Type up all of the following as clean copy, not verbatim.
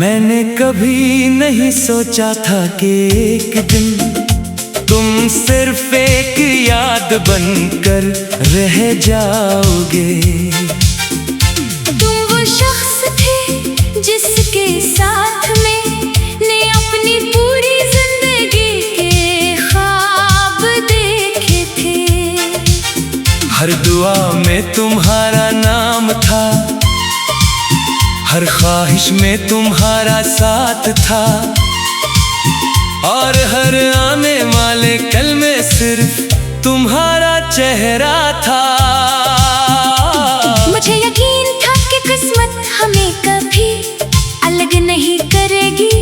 मैंने कभी नहीं सोचा था कि एक दिन तुम सिर्फ एक याद बनकर रह जाओगे। तुम वो शख्स थे जिसके साथ मैंने अपनी पूरी जिंदगी के ख्वाब देखे थे। हर दुआ में तुम्हारा नाम था, हर ख्वाहिश में तुम्हारा साथ था, और हर आने वाले कल में सिर्फ तुम्हारा चेहरा था। मुझे यकीन था कि किस्मत हमें कभी अलग नहीं करेगी,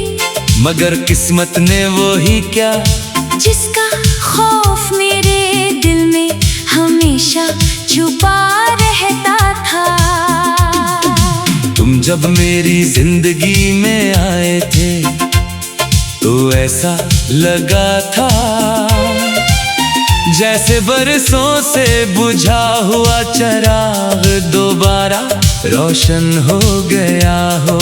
मगर किस्मत ने वो ही क्या जिसका खौफ मेरे दिल में हमेशा छुपा रहता था। तुम जब मेरी जिंदगी में आए थे तो ऐसा लगा था जैसे बरसों से बुझा हुआ चिराग दोबारा रोशन हो गया हो।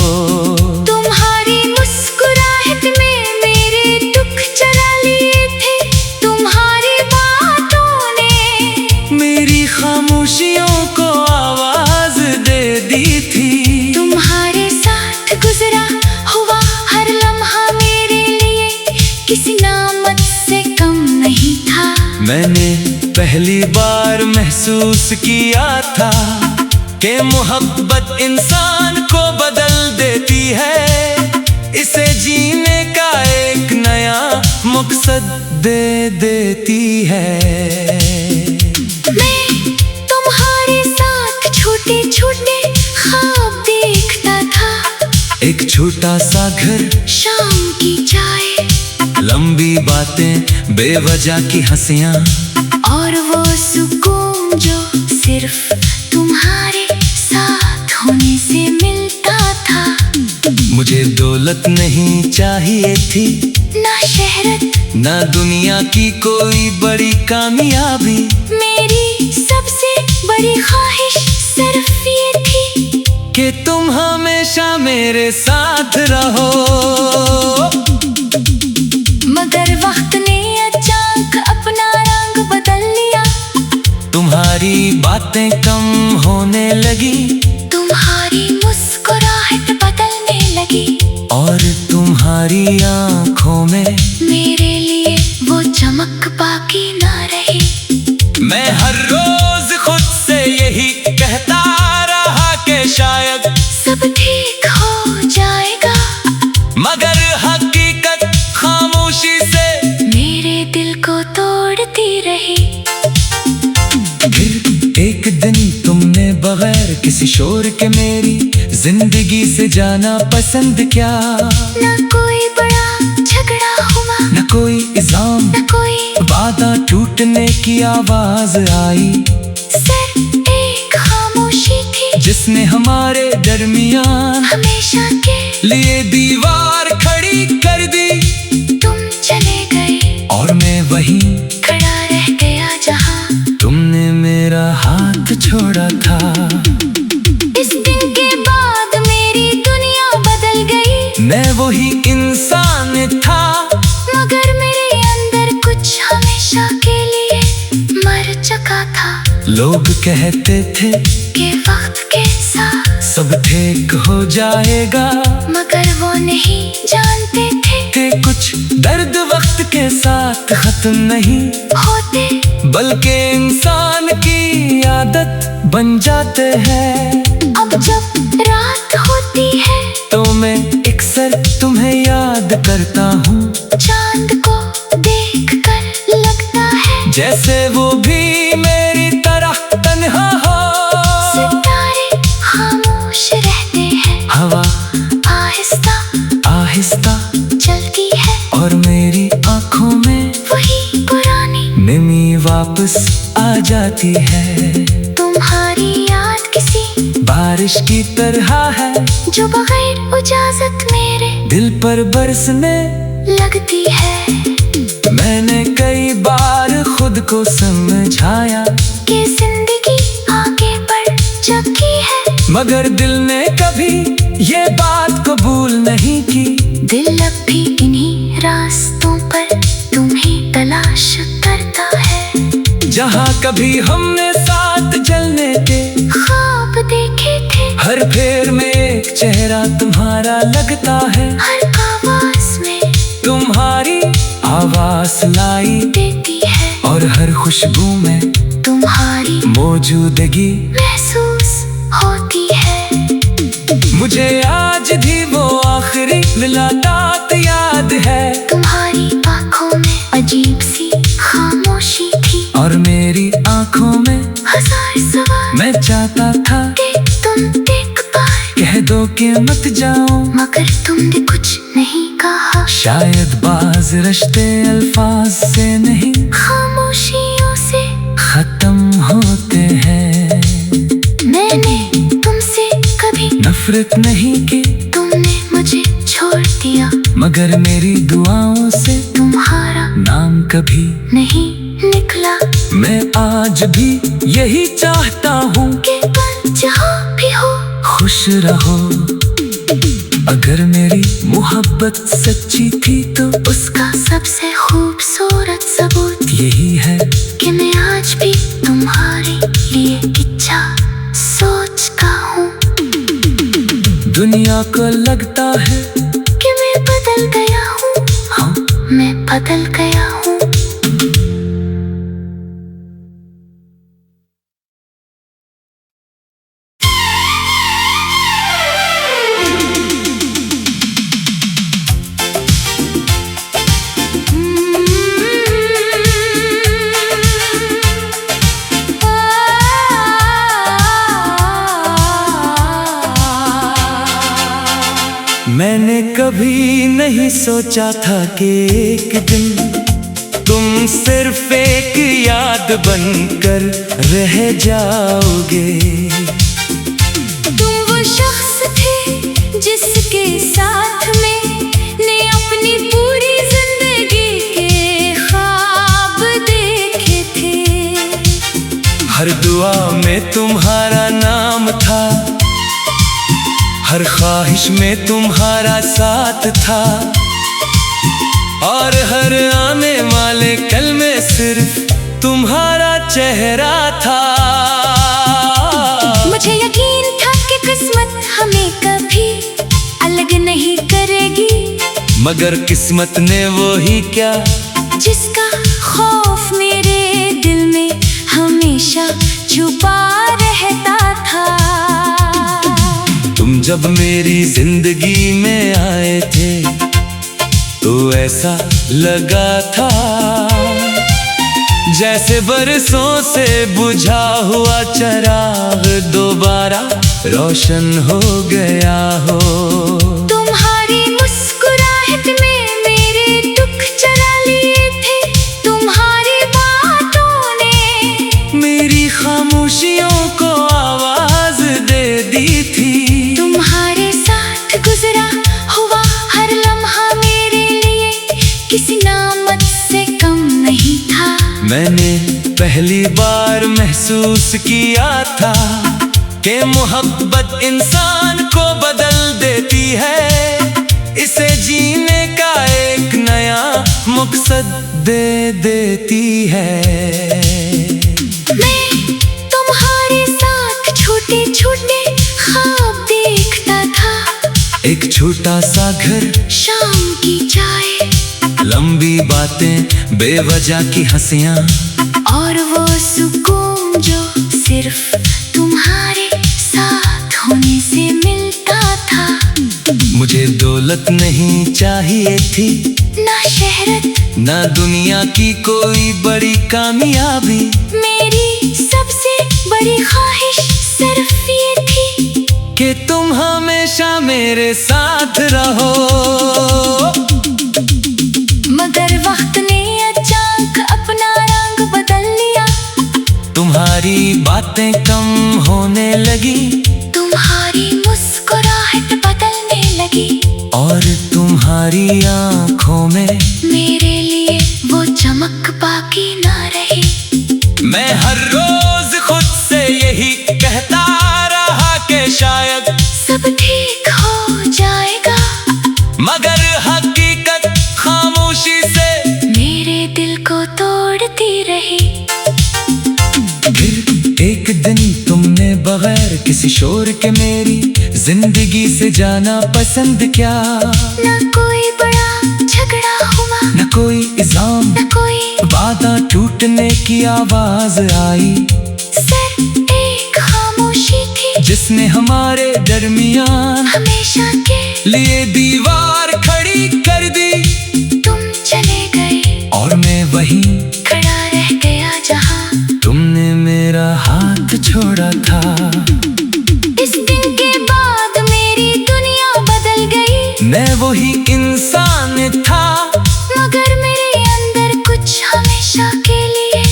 तुम्हारी मुस्कुराहट में मेरे दुख चरा लिए थे, तुम्हारी बातों ने मेरी खामोशियों को आवाज दे दी थी। तुम्हारे साथ गुजरा हुआ हर लम्हा मेरे लिए किसी नामत से कम नहीं था। मैंने पहली बार महसूस किया था कि मोहब्बत इंसान को बदल देती है, इसे जीने का एक नया मकसद दे देती है। मैं तुम्हारे साथ छोटे छोटे ख्वाब देखता था, एक छोटा सा घर, शाम की चाय, लंबी बातें, बेवजह की हंसियां, और वो सुकून जो सिर्फ तुम्हारे साथ होने से मिलता था। मुझे दौलत नहीं चाहिए थी, ना शहरत, ना दुनिया की कोई बड़ी कामयाबी। मेरी सबसे बड़ी ख्वाहिश सिर्फ ये थी कि तुम हमेशा मेरे साथ रहो। मगर वक्त ने अचानक अपना रंग बदल लिया। तुम्हारी बातें कम होने लगी, तुम्हारी मुस्कुराहट बदलने लगी, और तुम्हारी आंखों में मेरे लिए वो चमक बाकी ना रही। मैं हर रोज खुद से यही कहता रहा कि शायद सब ठीक हो जाएगा, मगर हकीकत खामोशी से मेरे दिल को तोड़ती रही। फिर एक दिन तुमने बगैर किसी शोर के मेरी जिंदगी से जाना पसंद किया। न कोई बड़ा झगड़ा हुआ, न कोई इल्जाम, न कोई वादा टूटने की आवाज आई, सिर्फ एक खामोशी थी जिसने हमारे दरमियान हमेशा के लिए दीवार खड़ी कर दी। तुम चले गए और मैं वहीं खड़ा रह गया जहां तुमने मेरा हाथ छोड़ा था। इस दिन के बाद मेरी दुनिया बदल गई। मैं वही इंसान था, मगर मेरे अंदर कुछ हमेशा के लिए मर चुका था। लोग कहते थे कि वक्त के साथ सब ठीक हो जाएगा, मगर वो नहीं जानते थे कि कुछ दर्द वक्त के साथ खत्म नहीं होते, बल्कि इंसान की आदत बन जाते हैं। अब जब रात होती है तो मैं अक्सर तुम्हें याद करता हूँ, चांद को देखकर लगता है जैसे वो भी मेरी तरह तन्हा हो। सितारे खामोश रहते हैं, हवा आहिस्ता आहिस्ता चलती है, और मेरी आंखों में वही पुरानी नमी वापस आ जाती है। तुम्हारी याद किसी बारिश की तरह है जो बगैर इजाजत मेरे दिल पर बरसने लगती है। मैंने कई बार खुद को समझाया कि जिंदगी आगे बढ़ चुकी है, मगर दिल ने कभी ये बात को कबूल नहीं की। दिल अब भी इन्हीं रास्तों पर तुम्हें तलाश करता है। जहाँ कभी हमने साथ चलने के ख्वाब देखे थे, हर फेर में एक चेहरा तुम्हारा लगता है। हर आवाज में तुम्हारी आवाज सुनाई देती है, और हर खुशबू में तुम्हारी मौजूदगी महसूस होती है। मुझे आज भी वो आखिरी मुलाकात याद है। तुम्हारी आंखों में अजीब सी खामोशी थी, और मेरी आंखों में हजार सवाल। मैं चाहता था कि तुम देख पाए, कह दो कि मत जाओ, मगर तुमने कुछ नहीं कहा। शायद बाज रिश्ते अल्फाज से नहीं, खामोशियों से खत्म होते हैं। मैंने तुमसे कभी नफरत नहीं की, तुमने मुझे छोड़ दिया, मगर मेरी दुआओं से तुम्हारा नाम कभी नहीं निकला। मैं आज भी यही चाहता हूँ कि तुम जहाँ भी हो खुश रहो। अगर मेरी मोहब्बत सच्ची थी तो उसका सबसे खूबसूरत सबूत यही है कि मैं आज भी तुम्हारे लिए इच्छा सोचता हूँ। दुनिया को लगता है कि मैं बदल गया हूँ, हाँ, मैं बदल गया हूँ। मैंने कभी नहीं सोचा था कि एक दिन तुम सिर्फ एक याद बनकर रह जाओगे। तुम वो शख्स थे जिसके साथ मैंने अपनी पूरी जिंदगी के ख्वाब देखे थे। हर दुआ में तुम्हारा नाम था, हर ख्वाहिश में तुम्हारा साथ था, और हर आने वाले कल में सिर्फ तुम्हारा चेहरा था। मुझे यकीन था कि किस्मत हमें कभी अलग नहीं करेगी, मगर किस्मत ने वो ही क्या जिसका खौफ मेरे दिल में हमेशा छुपा रहता था। तुम जब मेरी जिंदगी में आए थे तो ऐसा लगा था जैसे बरसों से बुझा हुआ चिराग दोबारा रोशन हो गया हो। तुम्हारी मुस्कुराहट में मेरे दुख चरा लिए थे, तुम्हारी बातों ने मेरी खामोशियों को आवाज दे दी थी। तुम्हारे साथ गुजरा हुआ हर लम्हा मेरे लिए किसी नामत से कम नहीं था। मैंने पहली बार महसूस किया था कि मोहब्बत इंसान को बदल देती है, इसे जीने का एक नया मकसद दे देती है। मैं तुम्हारे साथ छोटे छोटे ख्वाब देखता था, एक छोटा सा घर, शाम की चाय, लंबी बातें, बेवजह की हंसियां, और वो सुकून जो सिर्फ तुम्हारे साथ होने से मिलता था। मुझे दौलत नहीं चाहिए थी, ना शहरत, ना दुनिया की कोई बड़ी कामयाबी। मेरी सबसे बड़ी ख्वाहिश सिर्फ ये थी कि तुम हमेशा मेरे साथ रहो। मगर वक्त ने अचानक अपना रंग बदल लिया। तुम्हारी बातें कम होने लगी, तुम्हारी मुस्कुराहट बदलने लगी, और तुम्हारी आंखों में मेरे लिए वो चमक बाकी ना रही। मैं हर रोज खुद से यही कहता रहा कि शायद सब ठीक हो जाएगा। किसी शोर के मेरी जिंदगी से जाना पसंद क्या। न कोई बड़ा झगड़ा हुआ, न कोई इल्जाम, न कोई वादा टूटने की आवाज आई। सिर्फ एक खामोशी थी जिसने हमारे दरमियान हमेशा के लिए दीवार खड़ी कर दी। तुम चले गए और मैं वहीं खड़ा रह गया जहाँ तुमने मेरा हाथ छोड़ा था। इस दिन के बाद मेरी दुनिया बदल गई। मैं वही इंसान था, मगर मेरे अंदर कुछ हमेशा के लिए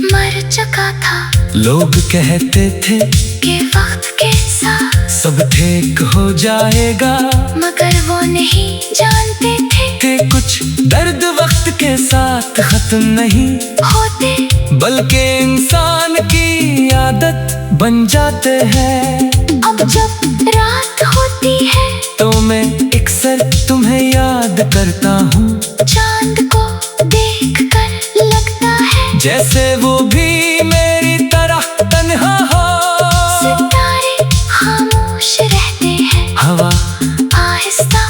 मर चुका था। लोग कहते थे कि वक्त के साथ सब ठीक हो जाएगा, मगर वो नहीं जानते थे कि कुछ दर्द वक्त के साथ खत्म नहीं होते, बल्कि इंसान की आदत बन जाते हैं। अब जब रात होती है तो मैं अक्सर तुम्हें याद करता हूँ, चांद को देखकर लगता है जैसे वो भी मेरी तरह तन्हा हो। सितारे खामोश रहते हैं, हवा आहिस्ता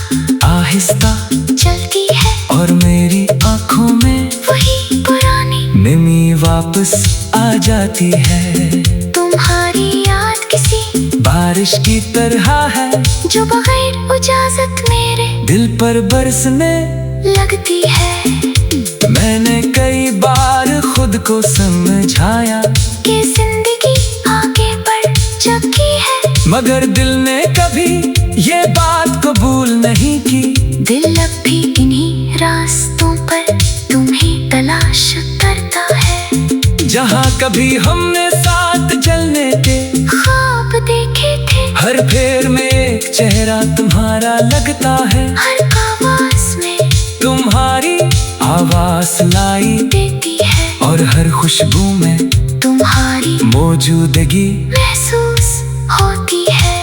आहिस्ता चलती है और मेरी आंखों में वही पुरानी नमी वापस आ जाती है। तुम्हारी याद किसी बारिश की तरह है जो बगैर इजाजत मेरे दिल पर बरसने लगती है। मैंने कई बार खुद को समझाया कि जिंदगी आगे बढ़ चुकी है, मगर दिल ने कभी ये बात कबूल नहीं की। दिल अब भी इन्हीं रास्तों पर तुम्हें तलाश करता है। जहाँ कभी हमने साथ चलने के ख्वाब देखे थे, हर फेर में एक चेहरा तुम्हारा लगता है। हर आवाज में तुम्हारी आवाज लाई देती है और हर खुशबू में तुम्हारी मौजूदगी महसूस होती है।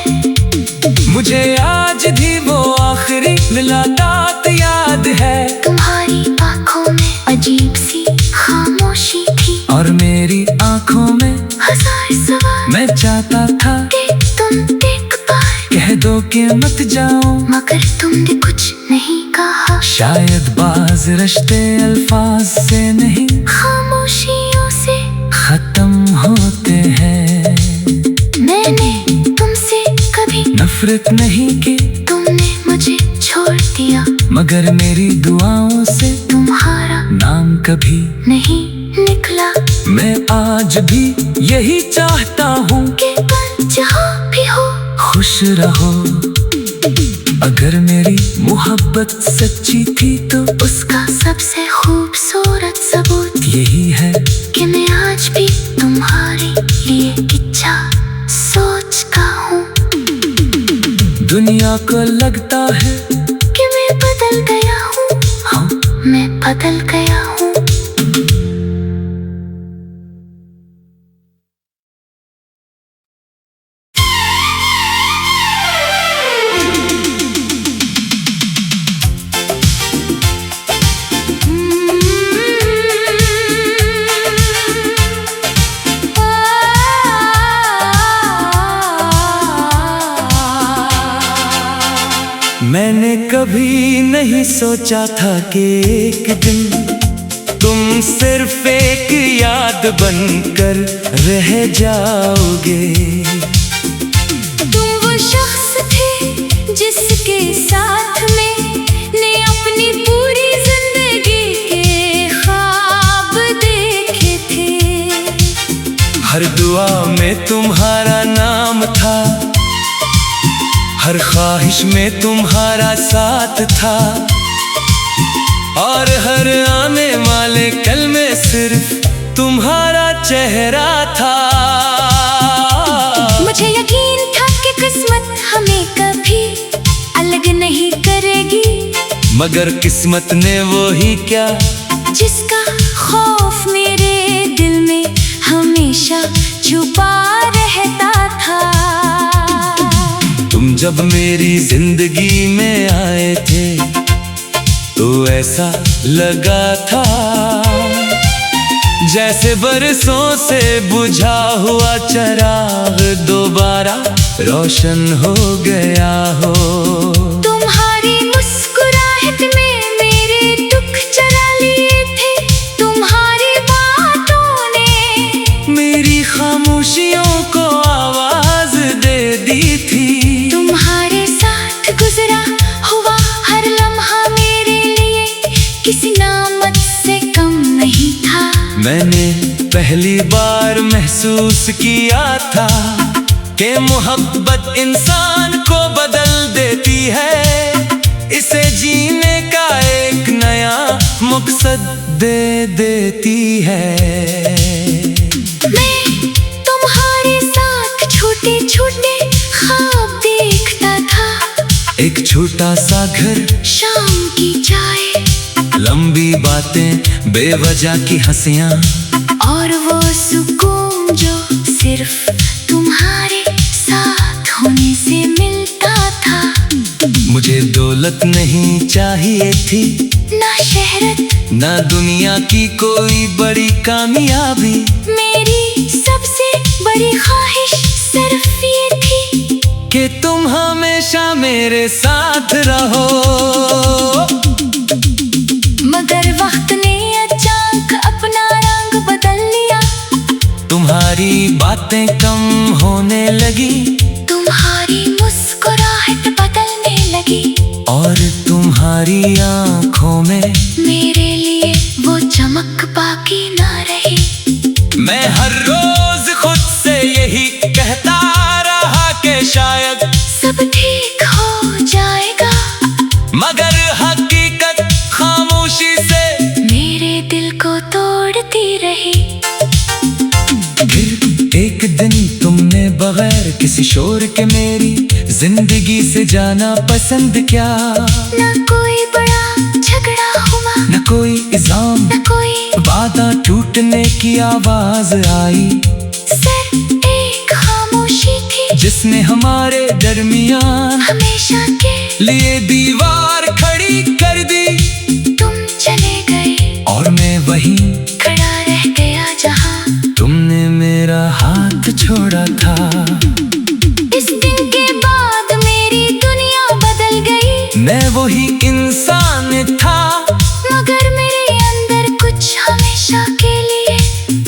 मुझे आज भी वो आखिरी मुलाकात याद है। तुम्हारी आंखों में अजीब सी खामोशी थी और मेरी आंखों में हजार सवाल। मैं चाहता था कि तुम एक बार कह दो कि मत जाओ, मगर तुमने कुछ नहीं कहा। शायद बाज रिश्ते अल्फाज से नहीं खामोशियों से खत्म होते हैं। मैंने तुमसे कभी नफरत नहीं की, तुमने मुझे छोड़ दिया, मगर मेरी दुआओं से तुम्हारा नाम कभी नहीं निकला। मैं आज भी यही चाहता हूँ कि तुम जहाँ भी हो खुश रहो। अगर मेरी मोहब्बत सच्ची थी तो उसका सबसे खूबसूरत सबूत यही है कि मैं आज भी तुम्हारे लिए इच्छा सोच का हूँ। दुनिया को लगता है कि मैं बदल गया हूँ, हाँ मैं बदल गया हूँ। मैंने कभी नहीं सोचा था कि एक दिन तुम सिर्फ एक याद बनकर रह जाओगे। तुम वो शख्स थे जिसके साथ मैंने अपनी पूरी जिंदगी के ख्वाब देखे थे। हर दुआ में तुम्हारा नाम था, हर ख्वाहिश में तुम्हारा साथ था, और हर आने वाले कल में सिर्फ तुम्हारा चेहरा था। मुझे यकीन था कि किस्मत हमें कभी अलग नहीं करेगी, मगर किस्मत ने वो ही क्या जिसका खौफ मेरे दिल में हमेशा छुपा रहता था। तुम जब मेरी जिंदगी में आए थे तो ऐसा लगा था जैसे बरसों से बुझा हुआ चिराग दोबारा रोशन हो गया हो। तुम्हारी मुस्कुराहट में मेरे दुख चरा लिए थे, तुम्हारी बातों ने मेरी खामोशियों को आवाज दे दी थी। तुम्हारे साथ गुजरा हुआ हर लम्हा मेरे लिए किसी नामत से कम नहीं था। मैंने पहली बार महसूस किया था कि मोहब्बत इंसान को बदल देती है, इसे जीने का एक नया मकसद दे देती है। मैं तुम्हारे साथ छोटे छोटे ख्वाब देखता था, एक छोटा सा घर, शाम की चाय, लंबी बातें, बेवजह की हंसियां, और वो सुकून जो सिर्फ तुम्हारे साथ होने से मिलता था। मुझे दौलत नहीं चाहिए थी, ना शहरत, ना दुनिया की कोई बड़ी कामयाबी। मेरी सबसे बड़ी ख्वाहिश सिर्फ ये थी कि तुम हमेशा मेरे साथ रहो। मगर वक्त ने अचानक अपना रंग बदल लिया। तुम्हारी बातें कम होने लगी, तुम्हारी मुस्कुराहट बदलने लगी, और तुम्हारी आंखों में मेरे लिए वो चमक बाकी ना रही। मैं हर रोज खुद से यही कहता रहा कि शायद सब ठीक हो जाएगा, मगर हकीकत खामोशी से मेरे दिल को तोड़ती रही। फिर एक दिन तुमने बगैर किसी शोर के मेरी जिंदगी से जाना पसंद किया। ना कोई बड़ा झगड़ा हुआ, न कोई इल्जाम, ना कोई वादा टूटने की आवाज आई, सिर्फ एक खामोशी थी जिसने हमारे दरमियान हमेशा के लिए दीवार खड़ी कर दी। तुम चले गए और मैं वहीं खड़ा रह गया जहां तुमने मेरा हाथ छोड़ा था। इस दिन के बाद मेरी दुनिया बदल गई। मैं वही इंसान था, मगर मेरे अंदर कुछ हमेशा के लिए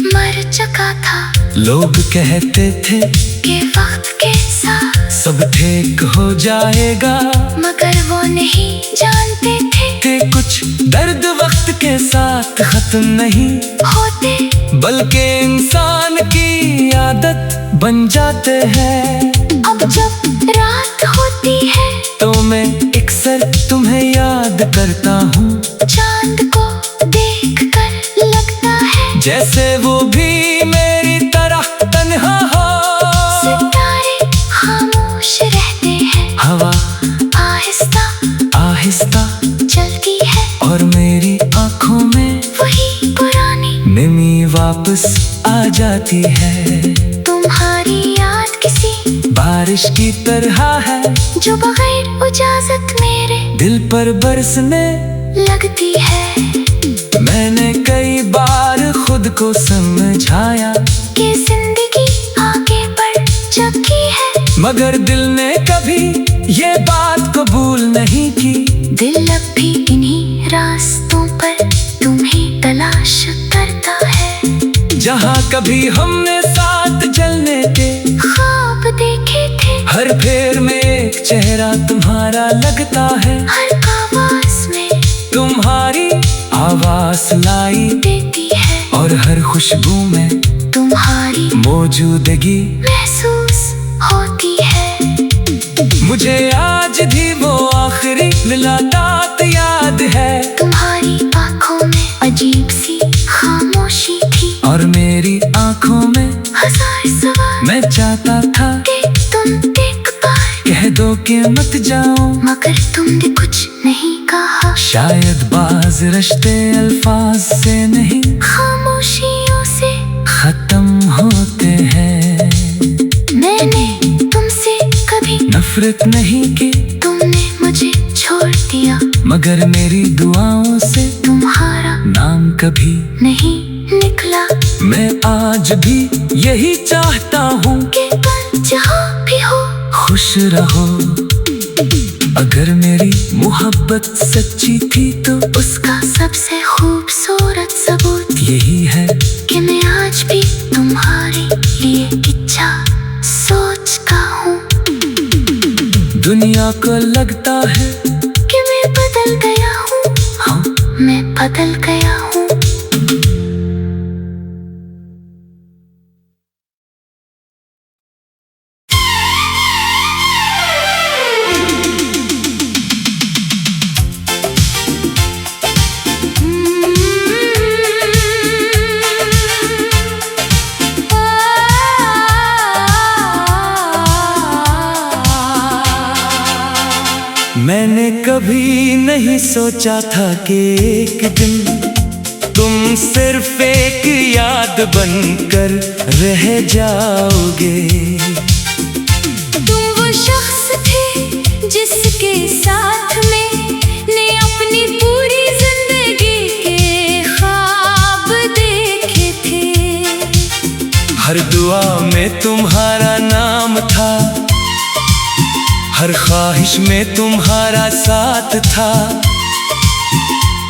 मर चुका था। लोग कहते थे कि वक्त के साथ सब ठीक हो जाएगा, मगर वो नहीं जानते थे कि कुछ दर्द वक्त के साथ खत्म नहीं होते, बल्कि इंसान की आदत बन जाते हैं। अब जब रात होती है तो मैं अक्सर तुम्हें याद करता हूँ, चांद को देखकर लगता है जैसे वो भी मेरी तरह तन्हा हो। सितारे खामोश रहते हैं, हवा आहिस्ता आहिस्ता चलती है, और मेरी आंखों में वही पुरानी नमी वापस आ जाती है। तुम्हारी याद किसी बारिश की तरह है जो बगैर इजाजत मेरे दिल पर बरसने लगती है। मैंने कई बार खुद को समझाया कि जिंदगी आगे बढ़ चुकी है, मगर दिल ने कभी ये बात कबूल नहीं की। दिल अब भी इन्हीं रास्तों पर तुम्हें तलाश करता है। जहाँ कभी हमने साथ चलने के ख्वाब देखे थे, हर फेर में एक चेहरा तुम्हारा लगता है। हर आवाज में तुम्हारी आवाज लाई देती है, और हर खुशबू में तुम्हारी मौजूदगी महसूस होती है। मुझे आज भी वो आखिरी मुलाकात याद है। तुम्हारी आंखों में अजीब सी खामोशी थी, और मेरी आंखों में हजार सवाल। मैं चाहता था कि तुम एक बार कह दो कि मत जाओ, मगर तुमने कुछ नहीं कहा। शायद बाज रिश्ते अल्फाज से नहीं खामोशियों से खत्म होते हैं। मैंने तुमसे कभी नफरत नहीं की, तुमने मुझे छोड़ दिया, मगर मेरी दुआओं से तुम्हारा नाम कभी नहीं निकला। मैं आज भी यही चाहता हूँ कि तुम जहाँ भी हो खुश रहो। अगर मेरी मोहब्बत सच्ची थी तो उसका सबसे खूबसूरत सबूत यही है कि मैं आज भी तुम्हारे लिए इच्छा सोचता हूँ। दुनिया को लगता है कि मैं बदल गया हूँ, हाँ मैं बदल गया हूँ। मैंने कभी नहीं सोचा था कि एक दिन तुम सिर्फ एक याद बनकर रह जाओगे। तुम वो शख्स थे जिसके साथ मैंने अपनी पूरी जिंदगी के ख्वाब देखे थे। हर दुआ में तुम्हारा नाम था, हर ख्वाहिश में तुम्हारा साथ था,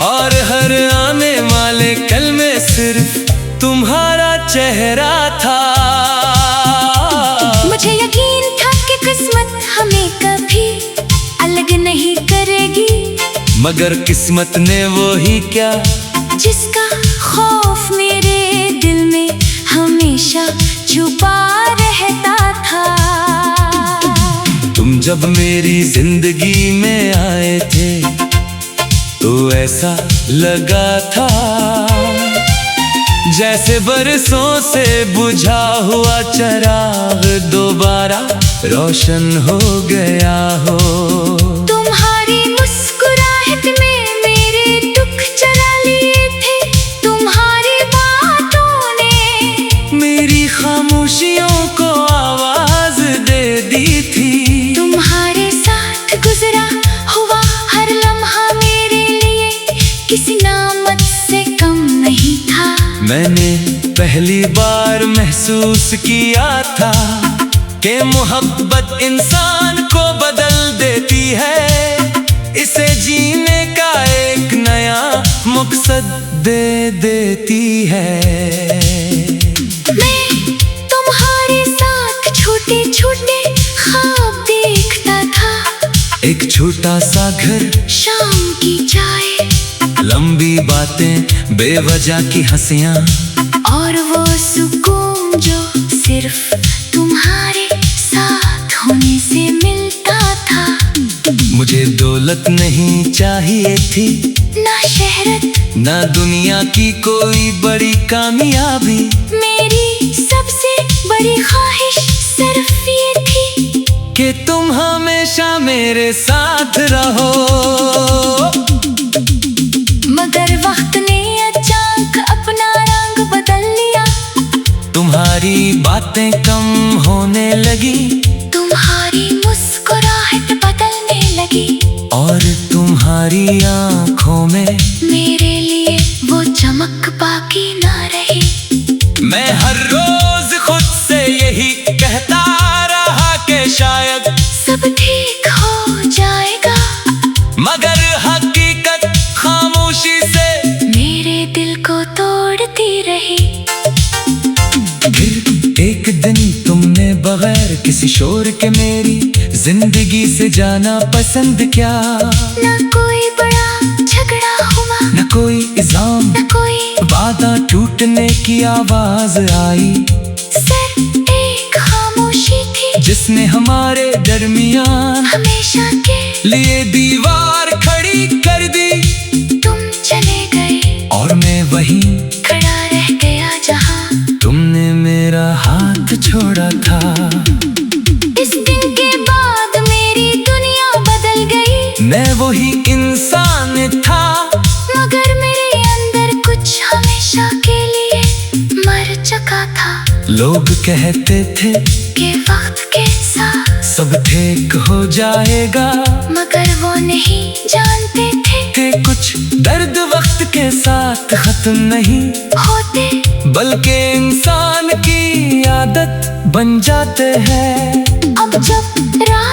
और हर आने वाले कल में सिर्फ तुम्हारा चेहरा था। मुझे यकीन था कि किस्मत हमें कभी अलग नहीं करेगी, मगर किस्मत ने वो ही क्या जिसका खौफ मेरे दिल में हमेशा छुपा रहता था। तुम जब मेरी जिंदगी में आए थे तो ऐसा लगा था जैसे बरसों से बुझा हुआ चिराग दोबारा रोशन हो गया हो। तुम्हारी मुस्कुराहट में मेरे दुख चरा लिए थे, तुम्हारी बातों ने मेरी खामोशियों को आवाज दे दी थी। तुम्हारे साथ गुजरा हुआ हर लम्हा मेरे लिए किसी नामत से कम नहीं था। मैंने पहली बार महसूस किया था कि मोहब्बत इंसान को बदल देती है, इसे जीने का एक नया मकसद दे देती है। मैं तुम्हारे साथ छोटे छोटे ख्वाब देखता था, एक छोटा सा घर, शाम की चाय, लंबी बातें, बेवजह की हंसियां, और वो सुकून जो सिर्फ तुम्हारे साथ होने से मिलता था। मुझे दौलत नहीं चाहिए थी, ना शहरत, ना दुनिया की कोई बड़ी कामयाबी। मेरी सबसे बड़ी ख्वाहिश सिर्फ ये थी कि तुम हमेशा मेरे साथ रहो। मगर वक्त ने अचानक अपना रंग बदल लिया। तुम्हारी बातें कम होने लगी, तुम्हारी मुस्कुराहट बदलने लगी, और तुम्हारी आंखों में मेरे लिए वो चमक बाकी ना रही। मैं हर रोज खुद से यही कहता रहा कि शायद सब ठीक हो जाएगा, मगर हकीकत खामोशी से मेरे दिल को तोड़ती रही। फिर एक दिन तुमने बगैर किसी शोर के मेरी जिंदगी से जाना पसंद किया। ना कोई बड़ा झगड़ा हुआ, न कोई इल्जाम, ना कोई वादा टूटने की आवाज आई, सिर्फ एक खामोशी थी जिसने हमारे दरमियान हमेशा के लिए दीवार खड़ी कर दी। तुम चले गए और मैं वहीं खड़ा रह गया जहां तुमने मेरा हाथ छोड़ा था। इस दिन के बाद मेरी दुनिया बदल गई। मैं वही इंसान था, मगर मेरे अंदर कुछ हमेशा के लिए मर चुका था। लोग कहते थे कि वक्त के साथ सब ठीक हो जाएगा, मगर वो नहीं जानते थे कि कुछ दर्द वक्त के साथ खत्म नहीं होते, बल्कि इंसान की आदत बन जाते हैं। अब जब रात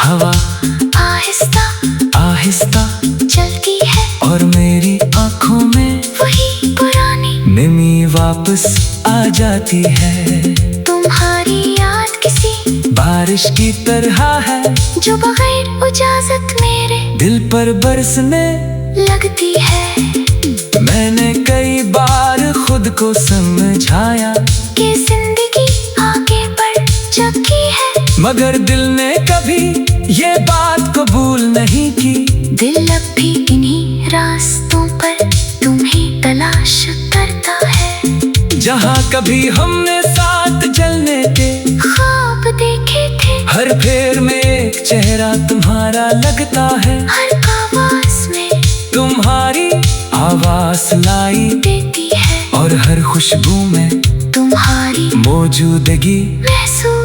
हवा आहिस्ता आहिस्ता चलती है और मेरी आंखों में वही पुरानी नमी वापस आ जाती है। तुम्हारी याद किसी बारिश की तरह है जो बगैर इजाजत मेरे दिल पर बरसने लगती है। मैंने कई बार खुद को समझाया कि जिंदगी आगे बढ़ चुकी है, मगर दिल ने कभी ये बात कबूल नहीं की। दिल अब भी इन्हीं रास्तों पर तुम्हें तलाश करता है। जहाँ कभी हमने साथ चलने के ख्वाब देखे थे, हर फेर में एक चेहरा तुम्हारा लगता है। हर आवाज में तुम्हारी आवाज लाई देती है और हर खुशबू में तुम्हारी मौजूदगी महसूस